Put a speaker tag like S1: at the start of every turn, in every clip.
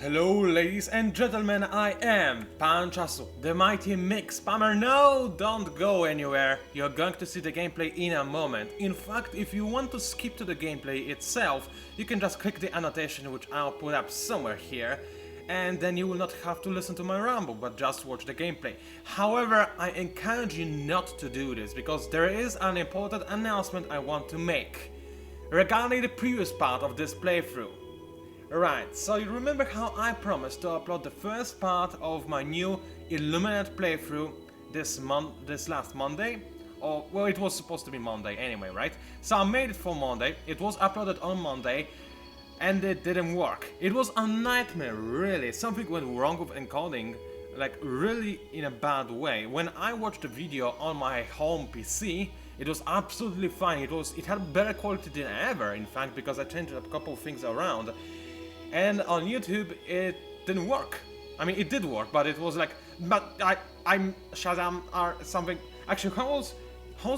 S1: Hello ladies and gentlemen, I am PANCZASU, the mighty mix spammer. No, don't go anywhere, you're going to see the gameplay in a moment. In fact, if you want to skip to the gameplay itself, you can just click the annotation which I'll put up somewhere here, and then you will not have to listen to my ramble, but just watch the gameplay. However, I encourage you not to do this, because there is an important announcement I want to make regarding the previous part of this playthrough. Right, so you remember how I promised to upload the first part of my new Illuminant playthrough this last Monday? Or, well, it was supposed to be Monday anyway, right? So I made it for Monday, it was uploaded on Monday, and it didn't work. It was a nightmare, really. Something went wrong with encoding, like really in a bad way. When I watched the video on my home PC, it was absolutely fine. It had better quality than ever, in fact, because I changed a couple of things around. And on YouTube, it didn't work. I mean, it did work, but it was like, I'm Shazam or something. Actually, how's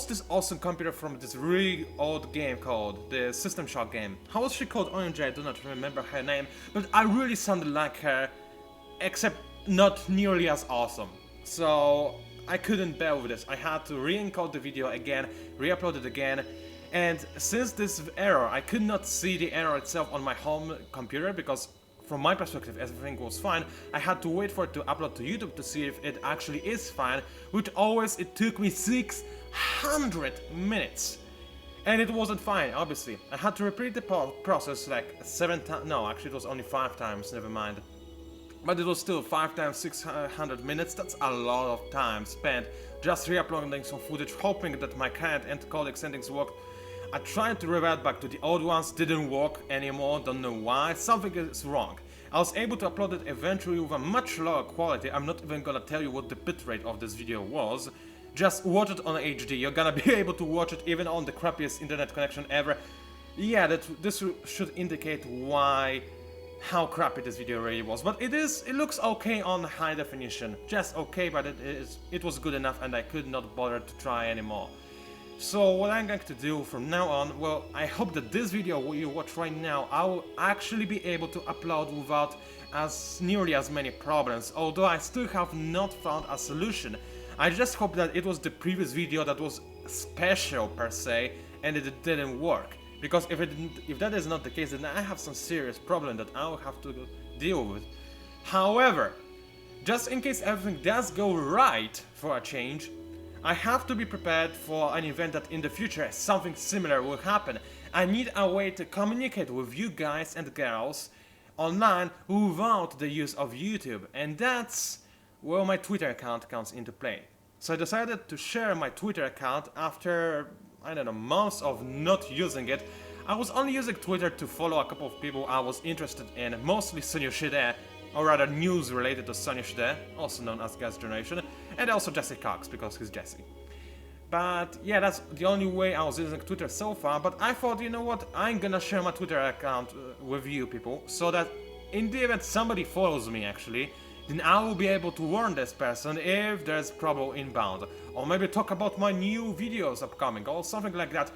S1: this awesome computer from this really old game called the System Shock game? How was she called? OMG, I do not remember her name, but I really sounded like her, except not nearly as awesome. So I couldn't bear with this. I had to re-encode the video again, re-upload it again. And since this error, I could not see the error itself on my home computer because from my perspective everything was fine. I had to wait for it to upload to YouTube to see if it actually is fine, which always it took me 600 minutes. And it wasn't fine, obviously. I had to repeat the process like 7 times, no, actually it was only 5 times, never mind. But it was still 5 times 600 minutes, that's a lot of time spent just re-uploading some footage, hoping that my current encoding settings worked. I tried to revert back to the old ones, didn't work anymore, don't know why, something is wrong. I was able to upload it eventually with a much lower quality. I'm not even gonna tell you what the bitrate of this video was. Just watch it on HD, you're gonna be able to watch it even on the crappiest internet connection ever. Yeah, this should indicate how crappy this video really was, but it looks okay on high definition, just okay, but it was good enough and I could not bother to try anymore. So what I'm going to do from now on, well, I hope that this video you watch right now, I will actually be able to upload without nearly as many problems, although I still have not found a solution. I just hope that it was the previous video that was special per se, and it didn't work. Because if that is not the case, then I have some serious problem that I will have to deal with. However, just in case everything does go right for a change, I have to be prepared for an event that in the future something similar will happen. I need a way to communicate with you guys and girls online without the use of YouTube, and that's where my Twitter account comes into play. So I decided to share my Twitter account after, I don't know, months of not using it. I was only using Twitter to follow a couple of people I was interested in, mostly Sonia Shide, or rather news related to Sonia Shide, also known as Gas Generation, and also Jesse Cox, because he's Jesse. But yeah, that's the only way I was using Twitter so far, but I thought, you know what, I'm gonna share my Twitter account with you people, so that in the event somebody follows me actually, then I will be able to warn this person if there's trouble inbound, or maybe talk about my new videos upcoming, or something like that.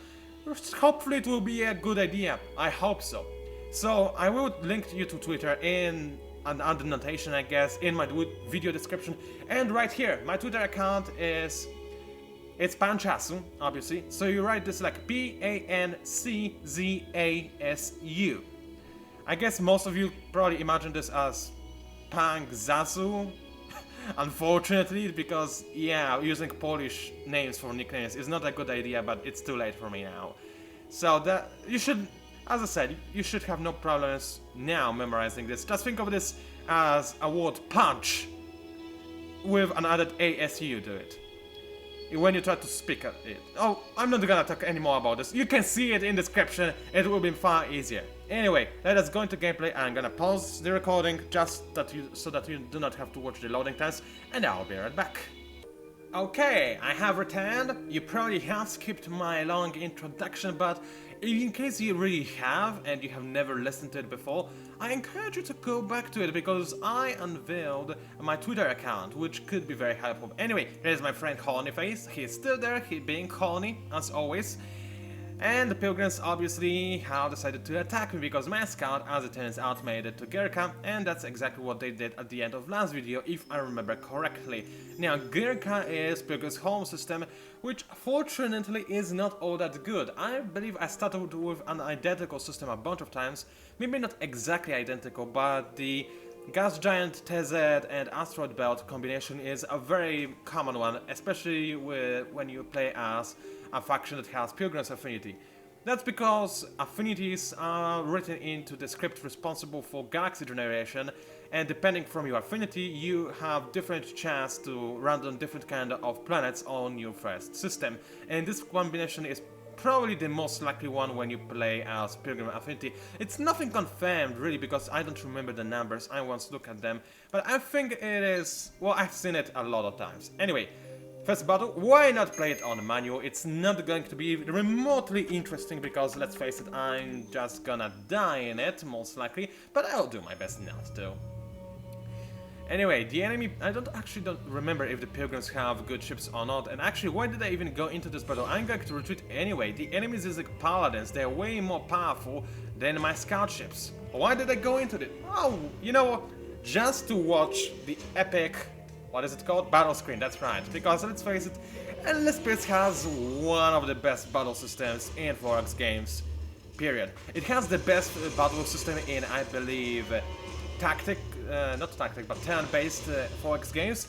S1: Hopefully it will be a good idea, I hope so. So I will link you to Twitter in an annotation, I guess, in my video description, and right here, my Twitter account it's PANCZASU, obviously, so you write this like PANCZASU. I guess most of you probably imagine this as PANCZASU, unfortunately, because yeah, using Polish names for nicknames is not a good idea, but it's too late for me now. So that you should, as I said, you should have no problems now memorizing this. Just think of this as a word punch with an added ASU to it when you try to speak it. Oh, I'm not gonna talk anymore about this. You can see it in the description, it will be far easier. Anyway, let us go into gameplay. I'm gonna pause the recording just so that you do not have to watch the loading times, and I'll be right back. Okay, I have returned. You probably have skipped my long introduction, but in case you really have and you have never listened to it before, I encourage you to go back to it because I unveiled my Twitter account, which could be very helpful. Anyway, here's my friend Hornyface. He's still there, he's being horny, as always. And the Pilgrims obviously have decided to attack me because my scout, as it turns out, made it to Gurkha, and that's exactly what they did at the end of last video, if I remember correctly. Now, Gurkha is Pilgrim's home system, which fortunately is not all that good. I believe I started with an identical system a bunch of times, maybe not exactly identical, but the Gas Giant TZ and Asteroid Belt combination is a very common one, especially when you play as a faction that has Pilgrim's affinity. That's because affinities are written into the script responsible for galaxy generation, and depending from your affinity, you have different chance to random different kind of planets on your first system. And this combination is probably the most likely one when you play as Pilgrim Affinity. It's nothing confirmed really because I don't remember the numbers, I once looked at them, but I think it is, well, I've seen it a lot of times. Anyway, first battle, why not play it on manual? It's not going to be remotely interesting because, let's face it, I'm just gonna die in it, most likely, but I'll do my best not to. Anyway, the enemy, I don't remember if the Pilgrims have good ships or not, and actually, why did I even go into this battle? I'm going to retreat anyway. The enemies is like paladins, they're way more powerful than my scout ships. Why did I go into it? Oh, you know what? Just to watch the epic, what is it called? Battle screen, that's right. Because let's face it, Endless Space has one of the best battle systems in 4X games, period. It has the best battle system in, I believe, not turn-based 4X games.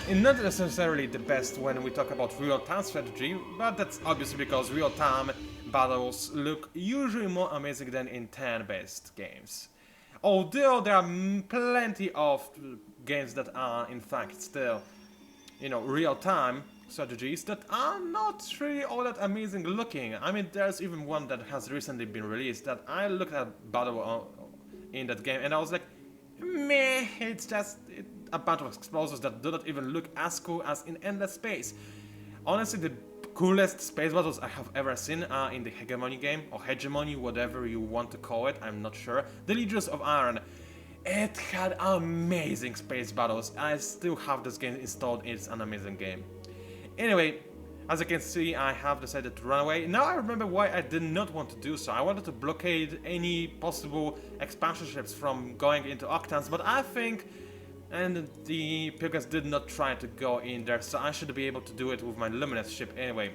S1: And not necessarily the best when we talk about real-time strategy, but that's obviously because real-time battles look usually more amazing than in turn-based games. Although there are plenty of games that are in fact still, you know, real-time strategies that are not really all that amazing looking. I mean, there's even one that has recently been released that I looked at battle in that game and I was like, meh, it's just a bunch of explosives that do not even look as cool as in Endless Space. Honestly, the coolest space battles I have ever seen are in the Hegemony game, or Hegemony, whatever you want to call it, I'm not sure. The Legions of Iron. It had amazing space battles. I still have this game installed, it's an amazing game. Anyway, as you can see, I have decided to run away. Now I remember why I did not want to do so. I wanted to blockade any possible expansion ships from going into Octans, but I think, and the Pilgrims did not try to go in there, so I should be able to do it with my Luminous ship anyway.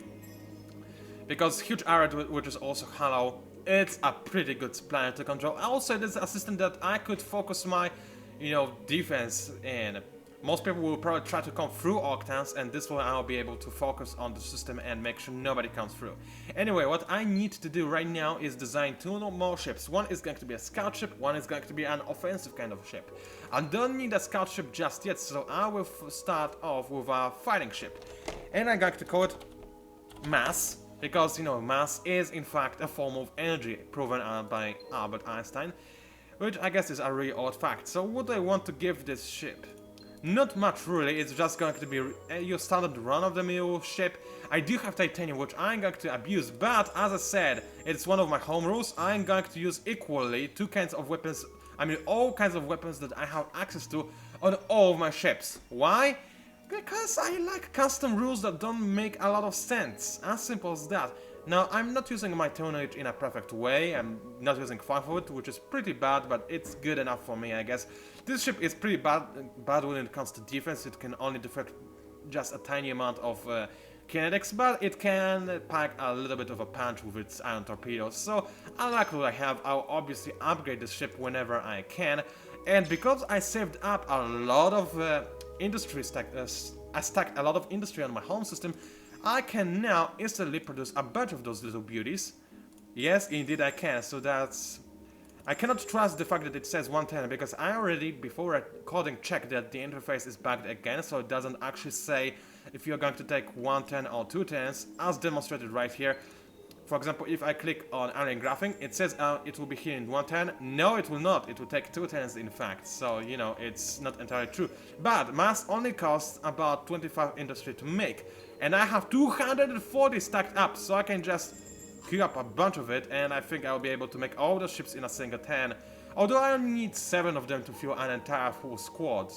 S1: Because Huge Arrow, which is also hollow, it's a pretty good planet to control. Also, it is a system that I could focus my, you know, defense in. Most people will probably try to come through Octans, and this way I'll be able to focus on the system and make sure nobody comes through. Anyway, what I need to do right now is design two more ships. One is going to be a scout ship, one is going to be an offensive kind of ship. I don't need a scout ship just yet, so I will start off with a fighting ship. And I'm going to call it mass, because, you know, mass is in fact a form of energy, proven by Albert Einstein, which I guess is a really odd fact. So what do I want to give this ship? Not much really, it's just going to be your standard run-of-the-mill ship. I do have titanium, which I'm going to abuse, but as I said, it's one of my home rules. I'm going to use equally two kinds of weapons, I mean all kinds of weapons that I have access to on all of my ships. Why? Because I like custom rules that don't make a lot of sense, as simple as that. Now, I'm not using my tonnage in a perfect way, I'm not using 5 of it, which is pretty bad, but it's good enough for me, I guess. This ship is pretty bad when it comes to defense. It can only deflect just a tiny amount of kinetics, but it can pack a little bit of a punch with its iron torpedoes. So, I like what I have. I'll obviously upgrade this ship whenever I can, and because I saved up a lot of industry I stacked a lot of industry on my home system, I can now instantly produce a bunch of those little beauties. Yes, indeed I can, so that's... I cannot trust the fact that it says 110, because I already, before recording, checked that the interface is bugged again, so it doesn't actually say if you're going to take 110 or 210s, as demonstrated right here. For example, if I click on alien graphing, it says it will be here in 110. No, it will not. It will take 210s in fact. So, you know, it's not entirely true. But mass only costs about 25 industry to make. And I have 240 stacked up, so I can just queue up a bunch of it, and I think I'll be able to make all the ships in a single turn. Although I only need 7 of them to fuel an entire full squad.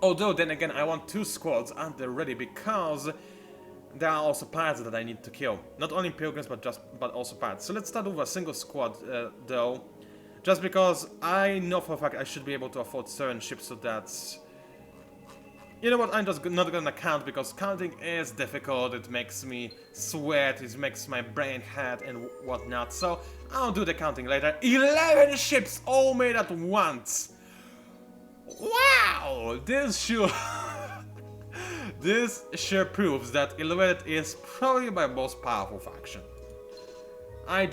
S1: Although, then again, I want 2 squads, aren't they ready? Because there are also pirates that I need to kill. Not only pilgrims, but also pirates. So let's start with a single squad, though. Just because I know for a fact I should be able to afford 7 ships, so that's... You know what, I'm just not gonna count, because counting is difficult, it makes me sweat, it makes my brain hurt and whatnot, so I'll do the counting later. 11 ships all made at once! Wow! This sure... this sure proves that Illuminant is probably my most powerful faction. I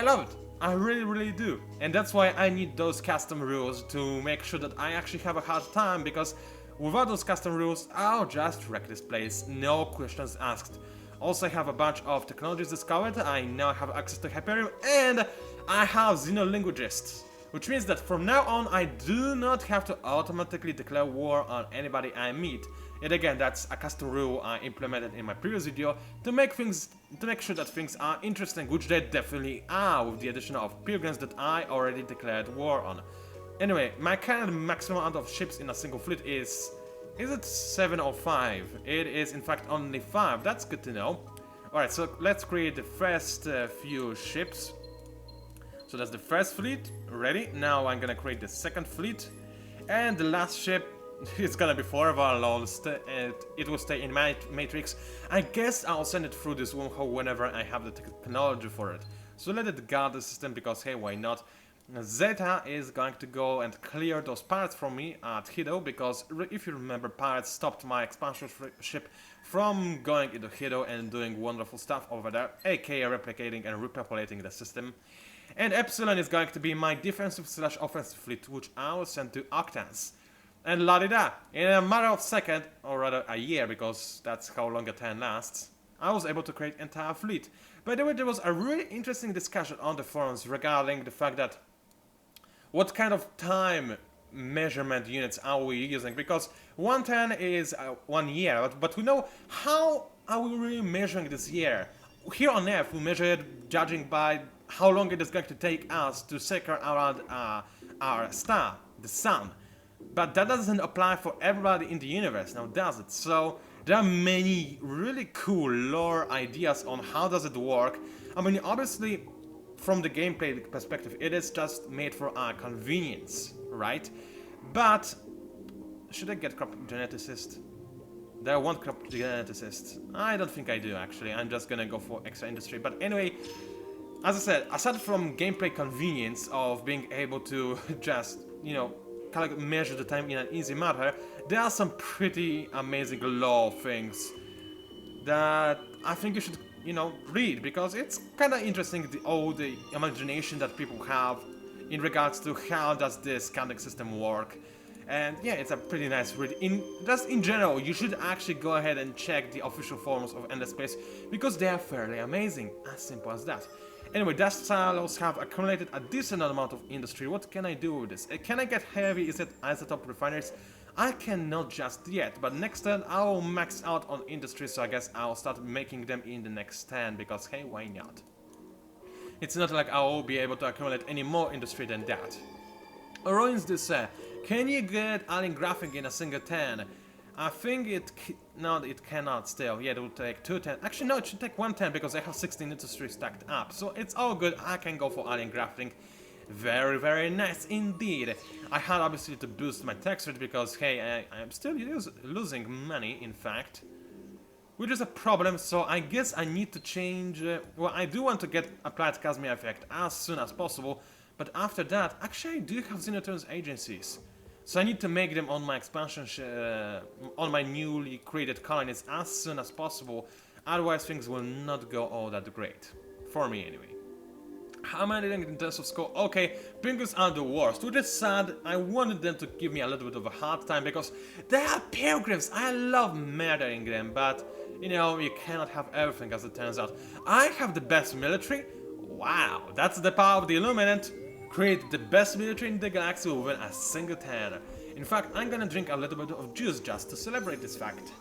S1: love it. I really do. And that's why I need those custom rules to make sure that I actually have a hard time, because without those custom rules, I'll just wreck this place, no questions asked. Also, I have a bunch of technologies discovered, I now have access to Hyperium, and I have Xenolinguists. Which means that from now on, I do not have to automatically declare war on anybody I meet. Yet again, that's a custom rule I implemented in my previous video to make sure that things are interesting, which they definitely are, with the addition of pilgrims that I already declared war on. Anyway, my current maximum amount of ships in a single fleet is it 7 or 5? It is in fact only 5, that's good to know. Alright, so let's create the first few ships. So that's the first fleet, ready. Now I'm gonna create the second fleet. And the last ship, it's gonna be forever alone, it will stay in my matrix. I guess I'll send it through this wormhole whenever I have the technology for it. So let it guard the system, because hey, why not? Zeta is going to go and clear those pirates from me at Hido, because if you remember, pirates stopped my expansion ship from going into Hido and doing wonderful stuff over there, aka replicating and repopulating the system. And Epsilon is going to be my defensive/offensive fleet, which I will send to Octans. And la-di-da, in a matter of seconds, or rather a year, because that's how long a turn lasts, I was able to create an entire fleet. By the way, there was a really interesting discussion on the forums regarding the fact that what kind of time measurement units are we using, because 1 turn is 1 year, but we know how are we really measuring this year. Here on Earth, we measure it judging by how long it is going to take us to circle around our star, the sun. But that doesn't apply for everybody in the universe, now does it? So there are many really cool lore ideas on how does it work. I mean, obviously, from the gameplay perspective, it is just made for our convenience, right? But should I get crop geneticist? Do I want crop geneticist? I don't think I do, actually. I'm just gonna go for extra industry. But anyway, as I said, aside from gameplay convenience of being able to just, you know, measure the time in an easy manner, there are some pretty amazing lore things that I think you should, you know, read, because it's kind of interesting, the imagination that people have in regards to how does this counting system work. And yeah, it's a pretty nice read. Just in general, you should actually go ahead and check the official forums of Endless Space, because they are fairly amazing, as simple as that. Anyway, Dust Silos have accumulated a decent amount of industry. What can I do with this? Can I get heavy isotope refineries? I cannot just yet, but next turn I'll max out on industry, so I guess I'll start making them in the next turn, because hey, why not? It's not like I'll be able to accumulate any more industry than that. Ruins this, can you get alien graphing in a single turn? I think it cannot still. Yeah, it will take 2 turns. Actually, no, it should take 1 turn, because I have 16 industry stacked up. So it's all good. I can go for alien grafting. Very nice indeed. I had obviously to boost my tax rate, because hey, I'm still losing money, in fact. Which is a problem, so I guess I need to change... well, I do want to get applied Casimir effect as soon as possible. But after that, actually I do have Xenoturns agencies. So I need to make them on my expansion, on my newly created colonies as soon as possible, otherwise things will not go all that great. For me anyway. How am I doing in terms of score? Okay, Penguins are the worst, which is sad. I wanted them to give me a little bit of a hard time, because they are pilgrims, I love murdering them, but you know, you cannot have everything as it turns out. I have the best military? Wow, that's the power of the Illuminant. Create the best military in the galaxy within a single turn. In fact, I'm gonna drink a little bit of juice just to celebrate this fact.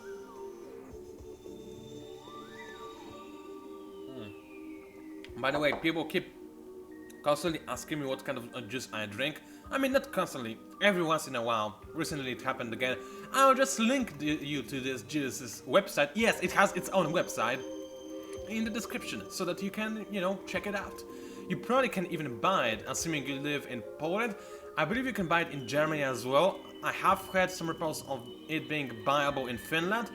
S1: By the way, people keep constantly asking me what kind of juice I drink. I mean, not constantly, every once in a while. Recently it happened again. I'll just link you to this Jesus website. Yes, it has its own website in the description, so that you can, check it out. You probably can even buy it, assuming you live in Poland. I believe you can buy it in Germany as well. I have heard some reports of it being buyable in Finland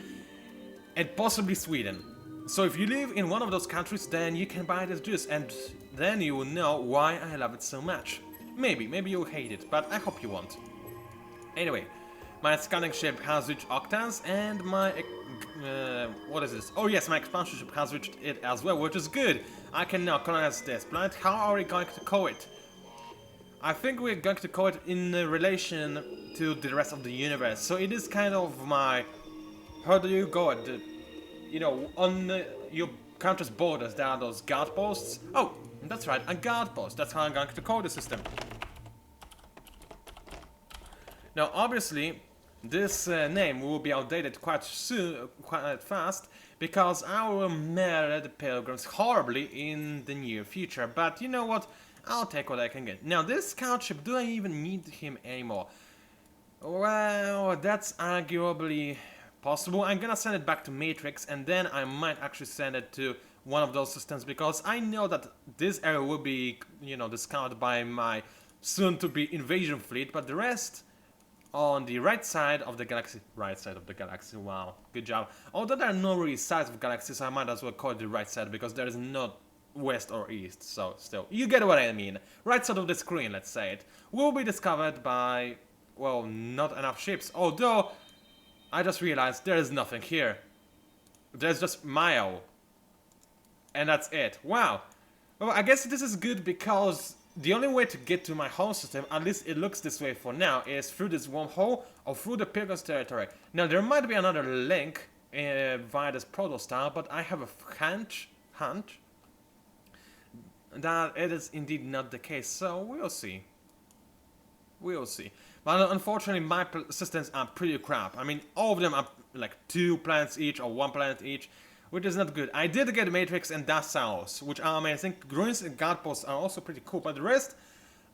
S1: and possibly Sweden. So if you live in one of those countries, then you can buy this juice, and then you will know why I love it so much. Maybe you'll hate it, but I hope you won't. Anyway, my scanning ship has reached Octans, and my... what is this? Oh yes, my expansion ship has reached it as well, which is good. I can now colonize this planet. How are we going to call it? I think we're going to call it in relation to the rest of the universe. So it is kind of my... How do you go at the... on your country's borders there are those guard posts. Oh, that's right, a guard post. That's how I'm going to call the system. Now, obviously, this name will be outdated quite soon, quite fast, because I will murder the pilgrims horribly in the near future. But you know what? I'll take what I can get. Now, this scout ship, do I even need him anymore? Well, that's arguably possible. I'm gonna send it back to Matrix, and then I might actually send it to one of those systems, because I know that this area will be, discovered by my soon-to-be invasion fleet, but the rest on the right side of the galaxy. Right side of the galaxy, wow, good job. Although there are no really sides of galaxies, I might as well call it the right side, because there is not west or east, so still, you get what I mean. Right side of the screen, let's say it, will be discovered by, well, not enough ships, although I just realized there is nothing here. There's just Mayo. And that's it. Wow. Well, I guess this is good, because the only way to get to my home system, at least it looks this way for now, is through this wormhole or through the Pilgrim's territory. Now, there might be another link via this proto-style, but I have a hunch that it is indeed not the case, so we'll see. We'll see. But unfortunately, my systems are pretty crap. I mean, all of them are like 2 planets each or 1 planet each, which is not good. I did get Matrix and Dassaus, which are amazing. Ruins and guard posts are also pretty cool, but the rest,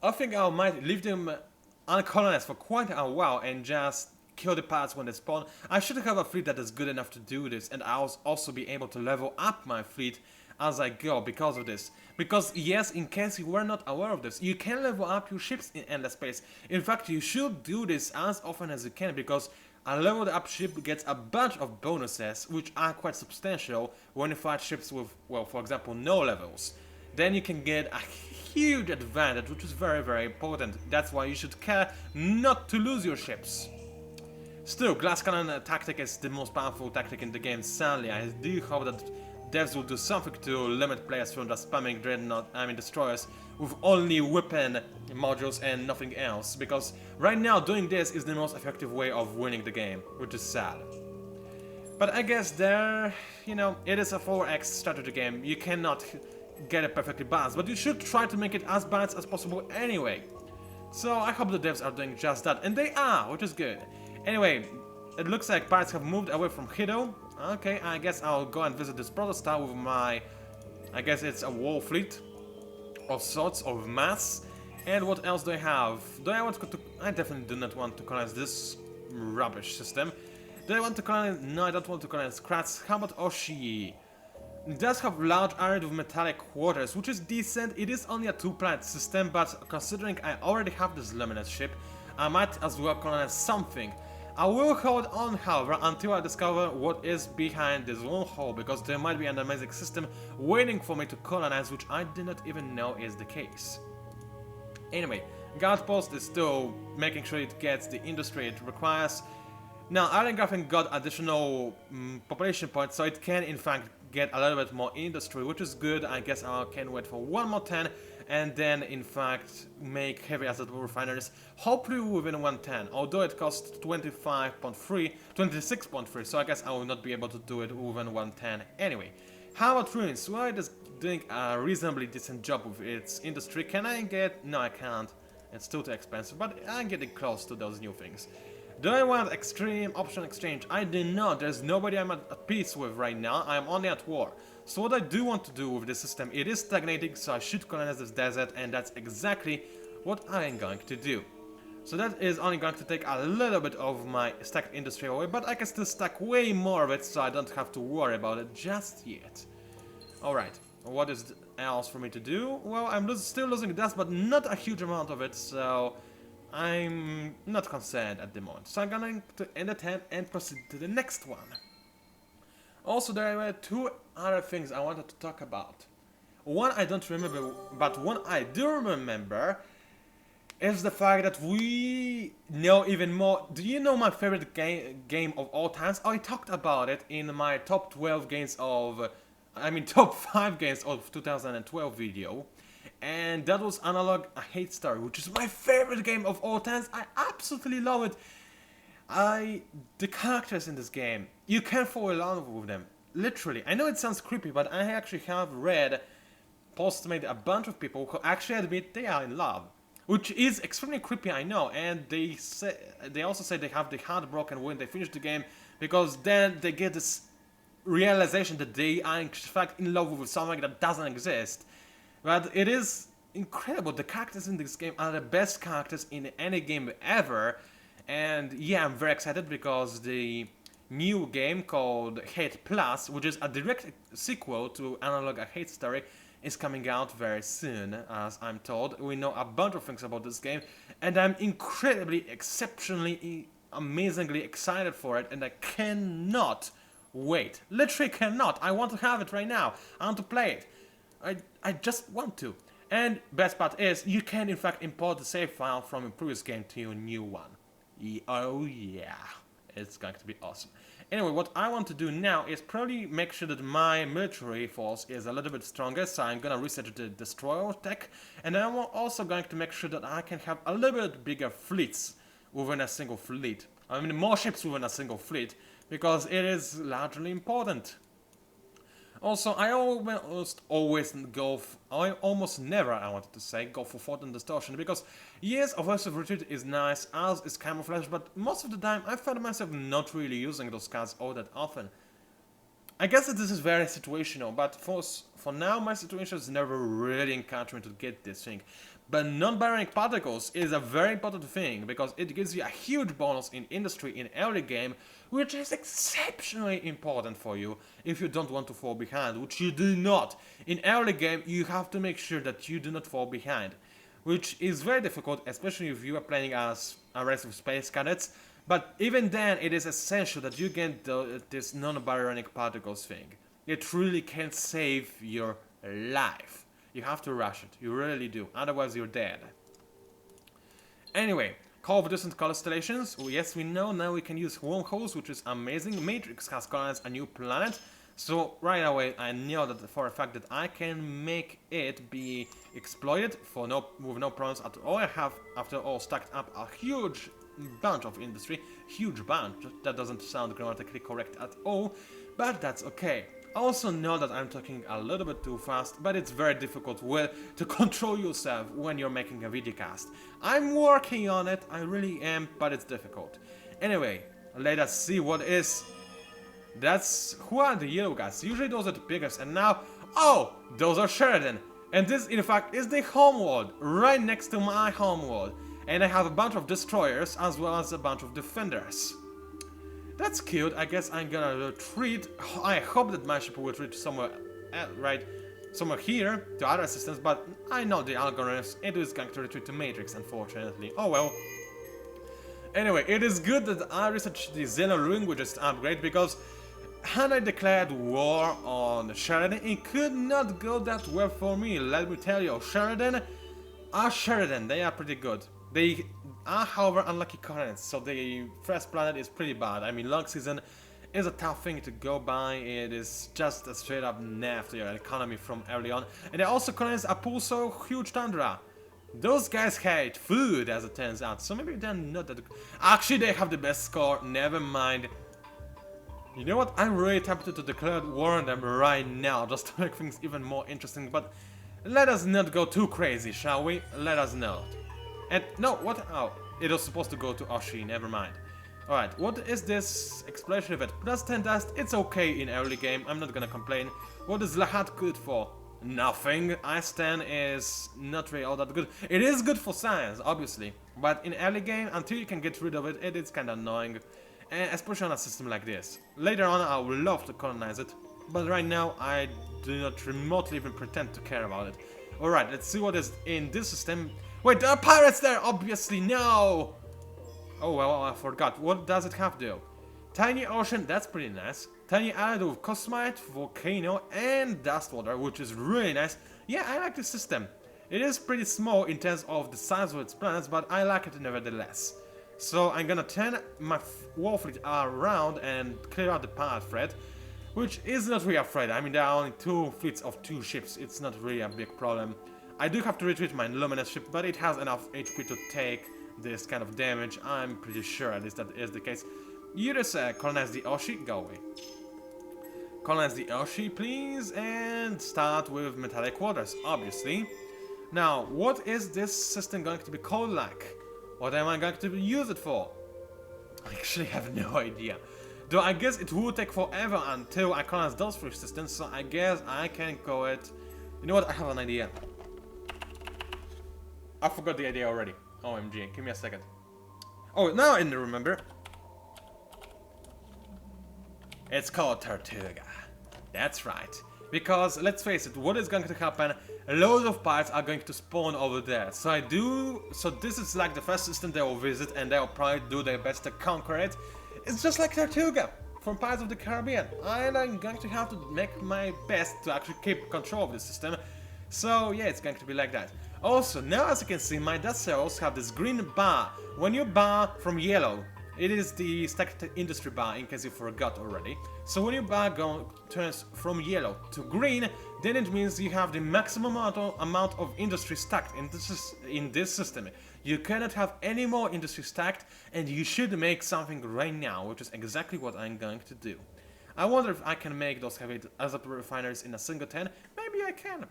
S1: I think I might leave them uncolonized for quite a while and just kill the parts when they spawn. I should have a fleet that is good enough to do this, and I'll also be able to level up my fleet as I go because of this. Because yes, in case you were not aware of this, you can level up your ships in endless space. In fact, you should do this as often as you can, because a leveled up ship gets a bunch of bonuses, which are quite substantial when you fight ships with, well, for example, no levels. Then you can get a huge advantage, which is very, very important. That's why you should care not to lose your ships. Still, glass cannon tactic is the most powerful tactic in the game, sadly. I do hope that devs will do something to limit players from just spamming destroyers with only weapon modules and nothing else, because right now doing this is the most effective way of winning the game, which is sad. But I guess it is a 4x strategy game. You cannot get it perfectly balanced, but you should try to make it as balanced as possible anyway. So I hope the devs are doing just that, and they are, which is good. Anyway, it looks like pirates have moved away from Hido. Okay, I guess I'll go and visit this proto-star with my... I guess it's a war fleet of sorts, of mass. And what else do I have? Do I want to... I definitely do not want to colonize this rubbish system. Do I want to colonize... No, I don't want to colonize Kratz. How about Oshi? It does have large area with metallic quarters, which is decent. It is only a 2-planet system, but considering I already have this Luminous ship, I might as well colonize something. I will hold on, however, until I discover what is behind this wormhole, because there might be an amazing system waiting for me to colonize, which I did not even know is the case. Anyway, Guard Post is still making sure it gets the industry it requires. Now, Irongraphing got additional population points, so it can in fact get a little bit more industry, which is good. I guess I can wait for 1 more 10, and then in fact make heavy asset refineries, hopefully within 110, although it costs 26.3, so I guess I will not be able to do it within 110 anyway. How about Ruins? Well, it is doing a reasonably decent job with its industry. Can I get... No, I can't. It's still too expensive, but I'm getting close to those new things. Do I want extreme option exchange? I do not. There's nobody I'm at peace with right now. I'm only at war. So what I do want to do with this system, it is stagnating, so I should colonize this desert, and that's exactly what I'm going to do. So that is only going to take a little bit of my stacked industry away, but I can still stack way more of it, so I don't have to worry about it just yet. Alright, what is else for me to do? Well, I'm still losing dust, but not a huge amount of it, so I'm not concerned at the moment. So I'm going to end the turn and proceed to the next one. Also, there were two other things I wanted to talk about. One I don't remember, but one I do remember is the fact that we know even more. Do you know my favorite game of all times? I talked about it in my top 12 games of... top 5 games of 2012 video. And that was Analog A Hate Story, which is my favorite game of all times. I absolutely love it. The characters in this game, you can fall in love with them. Literally. I know it sounds creepy, but I actually have read posts made a bunch of people who actually admit they are in love. Which is extremely creepy, I know, and they also say they have the heart broken when they finish the game, because then they get this realization that they are in fact in love with something that doesn't exist. But it is incredible. The characters in this game are the best characters in any game ever, and yeah, I'm very excited because the new game called Hate Plus, which is a direct sequel to Analog A Hate Story, is coming out very soon, as I'm told. We know a bunch of things about this game, and I'm incredibly, exceptionally, amazingly excited for it, and I cannot wait. Literally cannot. I want to have it right now. I want to play it. I just want to. And best part is, you can in fact import the save file from your previous game to your new one. Oh yeah. It's going to be awesome. Anyway, what I want to do now is probably make sure that my military force is a little bit stronger, so I'm gonna research the destroyer tech, and I'm also going to make sure that I can have a little bit bigger fleets within a single fleet. I mean, more ships within a single fleet, because it is largely important. Also, I almost never, I wanted to say, go for Photon Distortion, because yes, Evasive Retreat is nice, as is Camouflage, but most of the time I find myself not really using those cards all that often. I guess that this is very situational, but for now my situation is never really encouraging me to get this thing. But non-baronic particles is a very important thing, because it gives you a huge bonus in industry in early game, which is exceptionally important for you if you don't want to fall behind, which you do not. In early game, you have to make sure that you do not fall behind, which is very difficult, especially if you are playing as a race of space cadets. But even then, it is essential that you get this non-baronic particles thing. It really can save your life. You have to rush it, you really do, otherwise you're dead. Anyway, Call of Distant Constellations, yes we know, now we can use wormholes, which is amazing. Matrix has colonized a new planet, so right away I know that for a fact that I can make it be exploited with no problems at all. I have, after all, stacked up a huge bunch of industry, huge bunch, that doesn't sound grammatically correct at all, but that's okay. I also know that I'm talking a little bit too fast, but it's very difficult to control yourself when you're making a videocast. I'm working on it, I really am, but it's difficult. Anyway, let us see what is... Who are the yellow guys? Usually those are the biggest, and now... Oh! Those are Sheridan! And this, in fact, is the homeworld, right next to my homeworld. And I have a bunch of destroyers, as well as a bunch of defenders. That's cute. I guess I'm gonna retreat. I hope that my ship will retreat somewhere, somewhere here to other systems, but I know the algorithms. It is going to retreat to Matrix, unfortunately. Oh well. Anyway, it is good that I researched the Xeno languages upgrade, because had I declared war on Sheridan, it could not go that well for me. Let me tell you, Sheridan, they are pretty good. They are, however, unlucky currents, so the first planet is pretty bad. I mean, long season is a tough thing to go by. It is just a straight up nerf to your economy from early on. And they also colonize a pulsar huge tundra. Those guys hate food, as it turns out, so maybe they're not that good. Actually, they have the best score, never mind. You know what, I'm really tempted to declare war on them right now, just to make things even more interesting, but let us not go too crazy, shall we? Let us not. And no, what? Oh, it was supposed to go to Oshi, never mind. Alright, what is this exploration event? Plus 10 dust, it's okay in early game, I'm not gonna complain. What is Lahat good for? nothing. Ice 10 is not really all that good. It is good for science, obviously, but in early game, until you can get rid of it, it is kinda annoying. Especially on a system like this. Later on, I would love to colonize it, but right now, I do not remotely even pretend to care about it. Alright, let's see what is in this system. Wait, there are pirates there, obviously, no! Oh well, I forgot. What does it have though? Tiny ocean, that's pretty nice. Tiny island with cosmite, volcano, and dust water, which is really nice. Yeah, I like this system. It is pretty small in terms of the size of its planets, but I like it nevertheless. So I'm gonna turn my war fleet around and clear out the pirate threat, which is not really a threat. I mean, there are only 2 fleets of 2 ships. It's not really a big problem. I do have to retreat my luminous ship, but it has enough HP to take this kind of damage. I'm pretty sure at least that is the case. You just colonize the Oshi, go away. Colonize the Oshi, please, and start with metallic waters, obviously. Now, what is this system going to be called like? What am I going to use it for? I actually have no idea. Though I guess it will take forever until I colonize those 3 systems, so I guess I can call it... You know what, I have an idea. I forgot the idea already. OMG, give me a second. Oh, now I remember. It's called Tortuga. That's right. Because, let's face it, what is going to happen? Loads of pirates are going to spawn over there. So this is like the first system they will visit, and they will probably do their best to conquer it. It's just like Tortuga from Pirates of the Caribbean. And I'm going to have to make my best to actually keep control of the system. So yeah, it's going to be like that. Also, now as you can see, my dust cells have this green bar. When you bar from yellow, it is the stacked industry bar, in case you forgot already. So when your bar turns from yellow to green, then it means you have the maximum amount of industry stacked in this system. You cannot have any more industry stacked, and you should make something right now, which is exactly what I'm going to do. I wonder if I can make those heavy isotope refineries in a single turn. Maybe I can.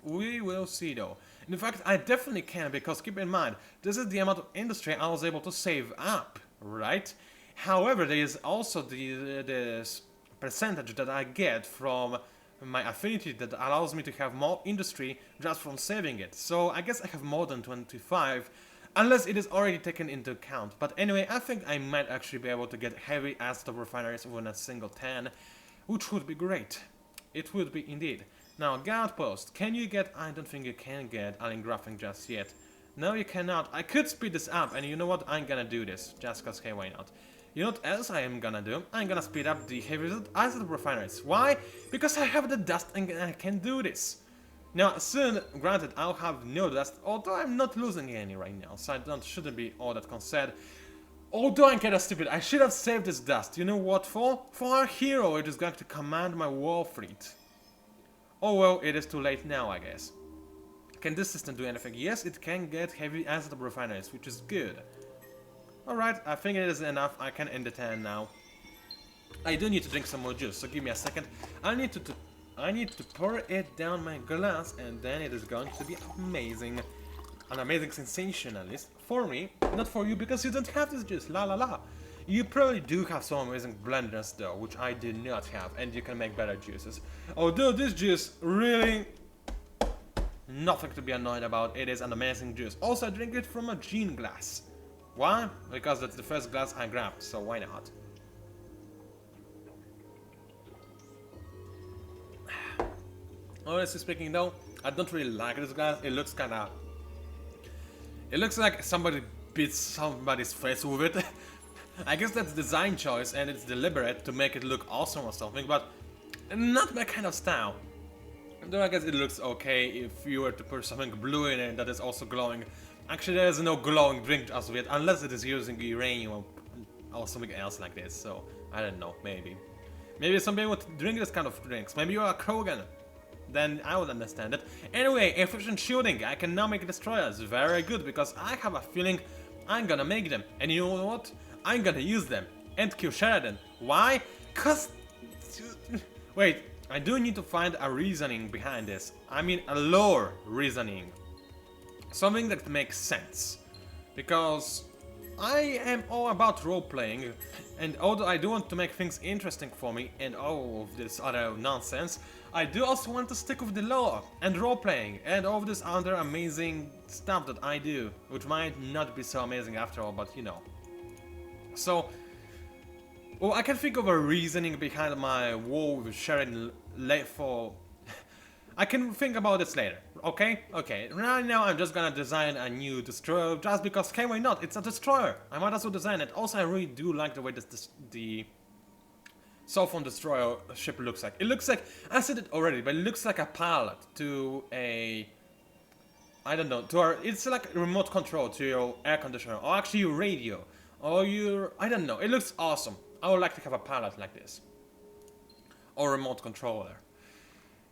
S1: We will see though. In fact, I definitely can, because keep in mind, this is the amount of industry I was able to save up, right? However, there is also this percentage that I get from my affinity that allows me to have more industry just from saving it. So I guess I have more than 25, unless it is already taken into account. But anyway, I think I might actually be able to get heavy isotope refineries within a single 10, which would be great. It would be indeed. Now, guard post. Can you get... I don't think you can get alien graphing just yet. No, you cannot. I could speed this up, and you know what? I'm gonna do this. Just cause, hey, why not? You know what else I am gonna do? I'm gonna speed up the heavy isotope refineries. Why? Because I have the dust and I can do this. Now, soon, granted, I'll have no dust, although I'm not losing any right now, so I shouldn't be all that concerned. Although I'm kinda stupid, I should have saved this dust. You know what for? For our hero, it is going to command my war fleet. Oh well, it is too late now, I guess. Can this system do anything? Yes, it can get heavy isotope refineries, which is good. Alright, I think it is enough. I can end the turn now. I do need to drink some more juice, so give me a second. I need to pour it down my glass, and then it is going to be amazing. An amazing sensation, at least. For me, not for you, because you don't have this juice, la la la. You probably do have some amazing blenders though, which I do not have, and you can make better juices. Although this juice, really, nothing to be annoyed about, it is an amazing juice. Also, I drink it from a gin glass. Why? Because that's the first glass I grabbed, so why not? Honestly speaking though, I don't really like this glass. It looks kinda... It looks like somebody beat somebody's face with it. I guess that's design choice and it's deliberate to make it look awesome or something, but not my kind of style. Though I guess it looks okay if you were to put something blue in it that is also glowing. Actually, there is no glowing drink as of yet, unless it is using uranium or something else like this, so I don't know, maybe. Maybe somebody would drink this kind of drinks. Maybe you're a Krogan. Then I would understand it. Anyway, efficient shooting. I can now make destroyers. Very good, because I have a feeling I'm gonna make them. And you know what? I'm gonna use them and kill Sheridan. Why? Cause... Wait, I do need to find a reasoning behind this. I mean a lore reasoning. Something that makes sense. Because I am all about role-playing, and although I do want to make things interesting for me and all of this other nonsense, I do also want to stick with the lore and role-playing and all this other amazing stuff that I do, which might not be so amazing after all, but you know. So, well, I can think of a reasoning behind my war with sharing for... I can think about this later, okay? Okay, right now I'm just gonna design a new destroyer just because, hey, why not? It's a destroyer! I might as well design it. Also, I really do like the way the Soulphone Destroyer ship looks like. It looks like, I said it already, but it looks like a pilot to a... I don't know, it's like a remote control to your air conditioner, or actually your radio, or your... I don't know, it looks awesome. I would like to have a pilot like this. Or remote controller.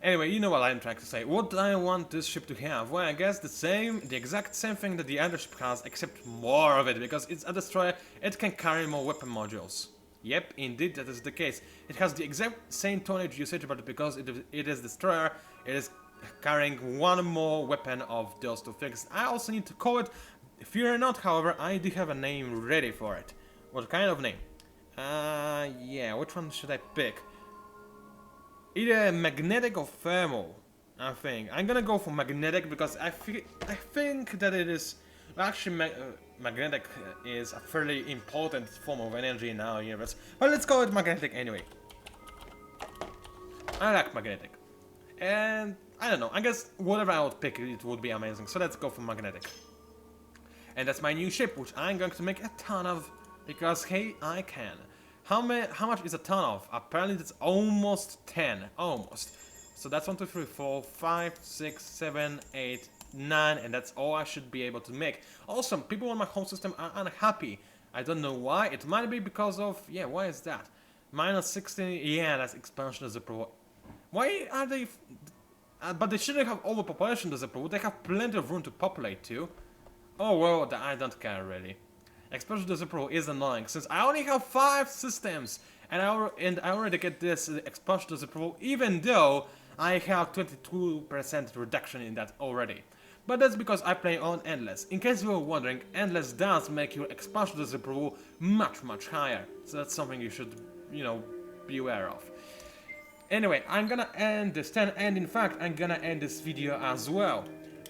S1: Anyway, you know what I'm trying to say. What do I want this ship to have? Well, I guess the exact same thing that the other ship has, except more of it, because it's a destroyer, it can carry more weapon modules. Yep, indeed, that is the case. It has the exact same tonnage usage, but because it is destroyer, it is carrying one more weapon of those two things. I also need to call it, fear not, however, I do have a name ready for it. What kind of name? Yeah, which one should I pick? Either magnetic or thermal, I think. I'm gonna go for magnetic because I think that it is... Actually, magnetic is a fairly important form of energy in our universe. But let's call it magnetic anyway. I like magnetic. And I don't know, I guess whatever I would pick, it would be amazing. So let's go for magnetic. And that's my new ship, which I'm going to make a ton of. Because, hey, I can. How much is a ton of? Apparently it's almost 10. Almost. So that's 1, 2, 3, 4, 5, 6, 7, 8, 9, and that's all I should be able to make. Also, people on my home system are unhappy. I don't know why. It might be because of... Yeah, why is that? Minus 16... Yeah, that's expansion disapproval. Why are they... but they shouldn't have overpopulation disapproval. They have plenty of room to populate too. Oh, well, I don't care really. Expansion disapproval is annoying, since I only have 5 systems, and I already get this expansion disapproval, even though I have 22% reduction in that already. But that's because I play on Endless. In case you were wondering, Endless does make your expansion disapproval much higher, so that's something you should, you know, be aware of. Anyway, I'm gonna end this 10, and in fact, I'm gonna end this video as well.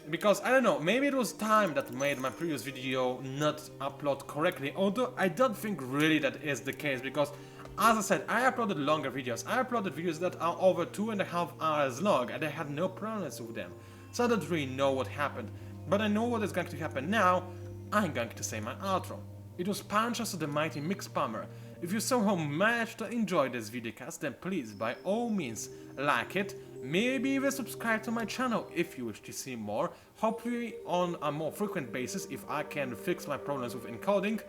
S1: Because, I don't know, maybe it was time that made my previous video not upload correctly, although I don't think really that is the case, because, as I said, I uploaded longer videos. I uploaded videos that are over 2.5 hours long, and I had no problems with them. So I don't really know what happened, but I know what is going to happen now. I'm going to say my outro. It was PANCZASU the Mighty Mix Spammer. If you somehow managed to enjoy this videocast, then please, by all means, like it, maybe even subscribe to my channel if you wish to see more, hopefully on a more frequent basis if I can fix my problems with encoding.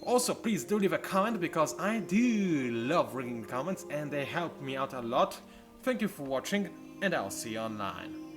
S1: Also, please do leave a comment because I do love reading comments and they help me out a lot. Thank you for watching and I'll see you online.